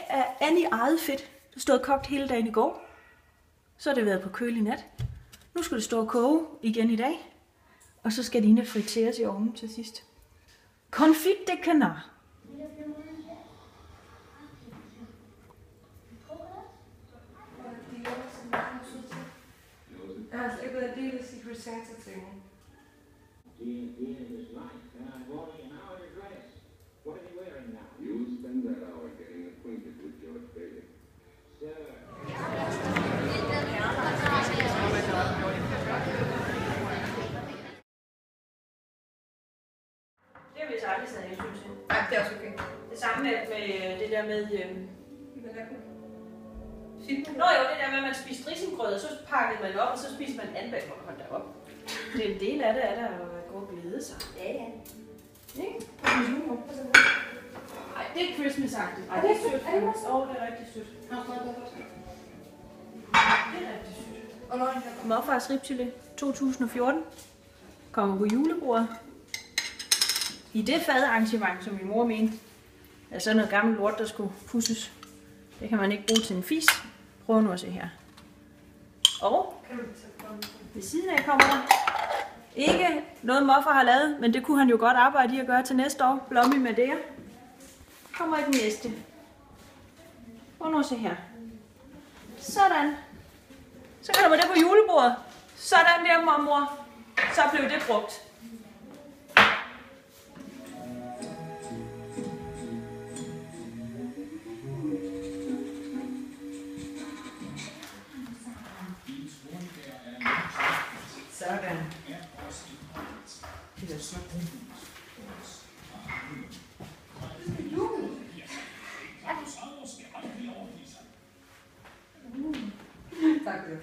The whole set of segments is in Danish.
er Annie eget fedt. Det stod kogt hele dagen i går. Så har det været på kølig nat. Nu skal det stå og koge igen i dag. Og så skal dine friteres i ovnen til sidst. Confit de canard. Jeg har slet ikke været del af Secret Santa-tingen. Det har vi så aldrig taget hensyn til. Nej, det er også okay. Det samme med det der med... Nå jo, det der med, at man spiser risengrød, og så pakkede man op, og så spiser man anbag. Hold da op. Det er en del af det, er der jo at gå og glæde sig. Ja, ja. Ikke? Ej, det er Christmas-agtigt. Ej, det er sødt. Det er rigtig sødt. Det er rigtig sødt. Morfars ribchili 2014 kommer på julebordet. I det fadarrangement, som min mor mente, er sådan noget gammelt lort, der skulle pusses. Det kan man ikke bruge til en fis. Prøv nu at se her. Og ved siden af kommer der ikke noget morfar har lavet, men det kunne han jo godt arbejde i at gøre til næste år. Blommy med det. Kommer i den næste. Prøv nu at se her. Sådan. Så kan der være det på julebordet. Sådan der, mormor. Så blev det brugt. Sådan. Det er så Tak for det.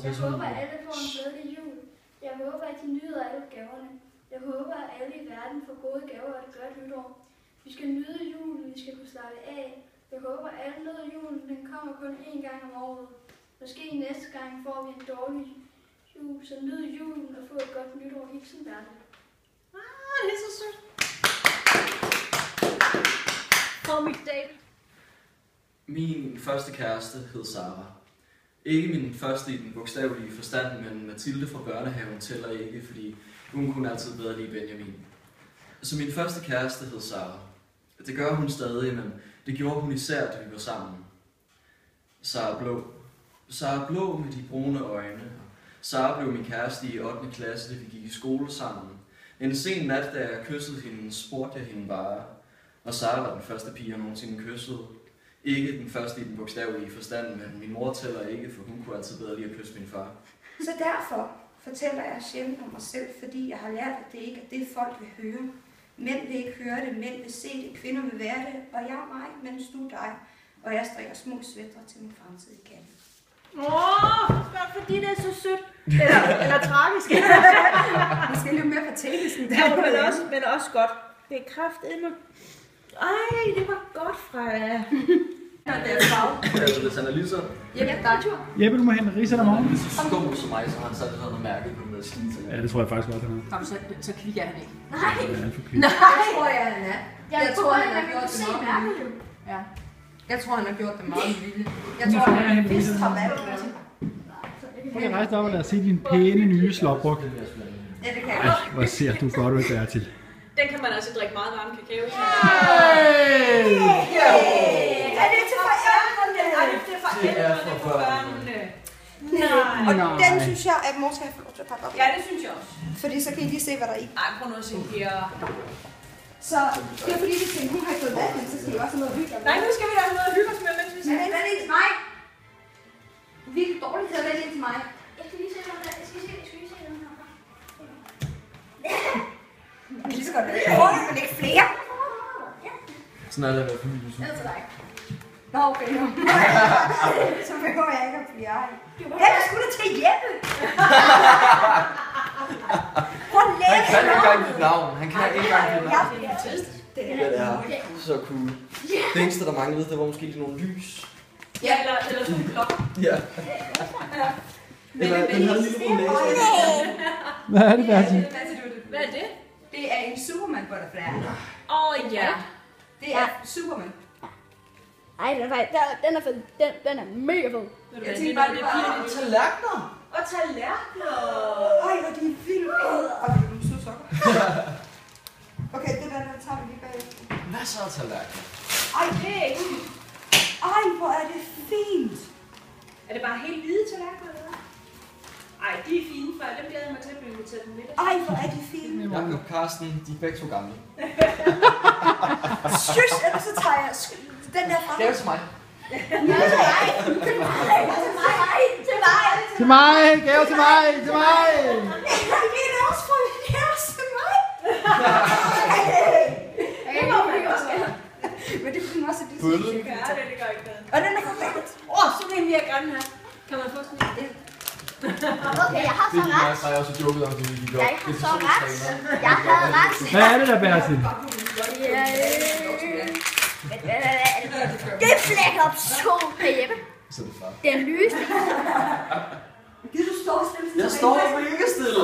Jeg håber, at alle får en glædelig jul. Jeg håber, at de nyder alle gaverne. Jeg håber, at alle i verden får gode gaver og et godt nytår. Vi skal nyde julen, vi skal kunne slappe af. Jeg håber, at alle nyder julen. Den kommer kun én gang om året. Måske næste gang får vi en dårlig jul, så nyd julen og få et godt nytår. Hilsen Bertel. det er så sødt. Formidabel. Min første kæreste hed Sara. Ikke min første i den bogstavelige forstand, men Mathilde fra børnehaven tæller ikke, fordi hun kunne altid bedre lide Benjamin. Så min første kæreste hed Sara. Det gør hun stadig, men det gjorde hun især, da vi var sammen. Sara Blå. Sara Blå med de brune øjne. Sara blev min kæreste i 8. klasse, da vi gik i skole sammen. En sen nat, da jeg kyssede hende, spurgte jeg hende bare. Og Sara var den første pige, jeg nogensinde kyssede. Ikke den første i den bogstavelige forstand, men min mor tæller ikke, for hun kunne altid bedre lide at kysse min far. Så derfor fortæller jeg sjældent om mig selv, fordi jeg har lært, at det ikke er det, folk vil høre. Mænd vil ikke høre det, mænd vil se det, kvinder vil være det, og jeg er mig, mens du er dig. Og jeg strikker små sweatre til min fremtidige kande. Godt, fordi det er så sødt. Eller tragisk. Vi skal lidt mere på tennissen. Men også godt. Det er kraftedme. Ej, det var godt fra... Det er hvis han er lige så... Jeppe, du må hente ridser om morgenen. Skål som mig, så har han sat sådan noget mærke på med slidser. Ja, det tror jeg faktisk godt, han har. Så kvikker han ikke. Nej. Det er alt for kvik. Det tror jeg, han er. Jeg tror, han har gjort det meget med vilje. Ja. Jeg tror, han har gjort det meget med vilje. Jeg tror, han er vist har valgt noget. Prøv at rejse dig op og lad os se din pæne nye slåbrug. Ja, det kan Ej, hvor ser du godt ud, Bertil. Den kan man altså drikke meget varm kakao. Er det til forældrene? Nej, det er forældrene for børnene. Nej. Og den synes jeg, at mor skal have lov til at pakke op. Ja, det synes jeg også. Fordi så kan I lige se, hvad der er i. Ej, prøv nu at se her. Så det er fordi, vi tænkte, hun har ikke fået vand, så skal vi også have noget hygge. Nej, nu skal vi da have noget at hygge os med, mens vi ser. Men vælg ind til mig. Vi er dårligt til at vælge ind til mig. Jeg skal lige se, hvad der er. Jeg skal lige se den her. Det kan lige så godt være. Men ikke flere. Sådan er det med familie. Ellers til dig. Nå, okay, nu. Så behøver jeg ikke at blive ej. Den er sgu da til Jeppe! Han kan ikke engang dit navn. Han kan ikke engang dit navn. Det er så cool. Det eneste, der manglede, det var måske lige nogle lys. Ja, eller sådan en klokke. Ja. Eller den havde lige nogle næser. Hvad er det, Bertil? Hvad er det? Det er en Superman butterfly. Ja. Det er Superman. Ej, den er fed. Den er mega fed. Jeg tænkte bare, det var tallerkener. Og tallerkener. Ej, hvor de er vildt. Okay, du må sokker. Okay, det der tager vi lige bagefter. Masser af tallerkener. Ej, det er ikke. Ej, hvor er det fint. Er det bare helt hvide tallerkener, eller hvad? Ej, de er fine, for dem glæder jeg mig til at blive inviteret til middag. Ej, hvor er det fint. Jakob, Karsten, de er begge to gamle. Shush, ellers så tager jeg den der fra. Det er til mig. Til mig! Gave til mig! Til mig! Det er også for det er også til mig. Men det kunne også det. Bølle. Ja, det gør ikke noget. Og den er perfekt. Sådan en vil jeg gerne have. Kan man få sådan en? Okay, jeg har Det så er ret. mig, så har jeg også joket om, det vi gik op. Jeg har så ret. Jeg havde ret. Hvad er det der, Bertil? Det er Black Ops 2 med Jeppe. Så er det far. Den lyste. Gider du stå stille? Jeg står mega stille.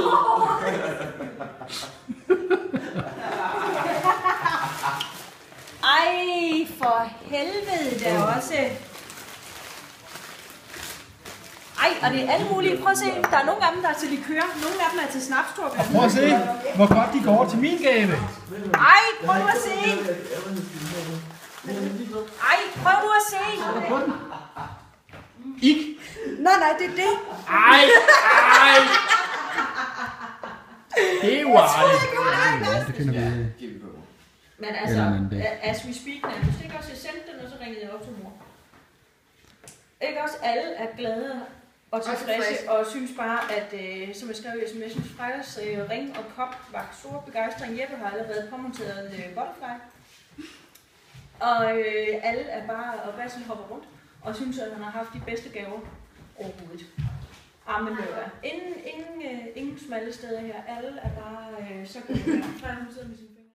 Ej, for helvede der også. Ej, og det er alle mulige. Prøv at se, der er nogle af dem, der er til likør. Nogle af dem er til snapstorp. Prøv at se, hvor godt de går til min gave. Ej, prøv nu at se. Ej, prøv nu at se. Ik. Nej, det er det. Ej. Det var det. Ja, det finder vi. Men altså, as we speak, man, hvis ikke også jeg sendte den, og så ringede jeg op til mor. Ikke også alle er glade og tilfredse, og synes bare, at som jeg skrev i sms'en, fredags ring og kop var stor begejstring. Jeppe har allerede påmonteret butterfly. Og alle er bare, og Basil hopper rundt, og synes, at han har haft de bedste gaver overhovedet. Men ingen smalle steder her. Alle er bare så glade. Fredag, hun sidder med sin